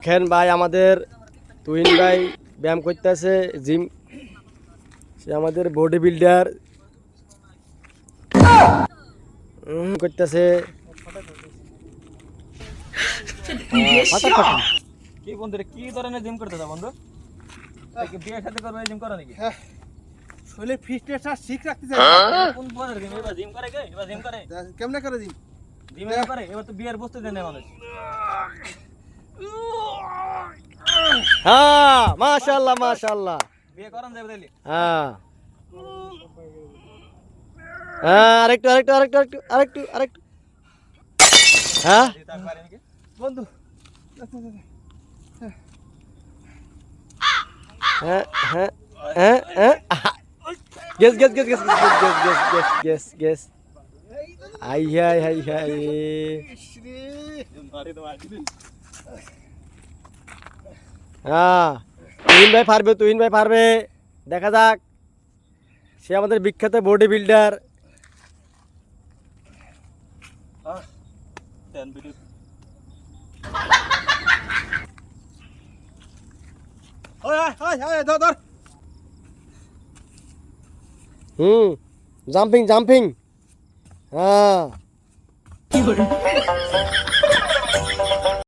দেখেন ভাই আমাদের তুহিন ভাই ব্যায়াম করতেছে জিম, সে আমাদের বডি বিল্ডার করতেছে কি বন্ধু রে, কি ধরনের জিম করতে বন্ধু? বিয়ের সাথে করবে জিম করো নাকি? শরীরে ফিটনেসটা ঠিক রাখতে চাই। কোন বয়সের জিম? এবার জিম করে কে? এবার জিম করে? কেমনে করে দিন? জিম করে? এবার তো বিয়ের বস্তু দেন মানুষ। হ্যাঁ মাশাআল্লাহ মাশাআল্লাহ। বিয়ে করেন যাবে তাইলে? হ্যাঁ হ্যাঁ, আরেকটু আরেকটু আরেকটু আরেকটু আরেকটু আরেকটু হ্যাঁ তার পারে নাকি? বন্ধু হ্যাঁ হ্যাঁ হ্যাঁ হ্যাঁ guess guess guess guess guess guess guess guess guess guess I high high high মারি তো মারি। হ্যাঁ তুহিন ভাই পারবে, তুহিন ভাই পারবে, দেখা যাক। সে আমাদের বিখ্যাত বডি বিল্ডার। দেন ভিডিও। ওই ওই ওই ধর ধর। Jumping jumping. হ্যাঁ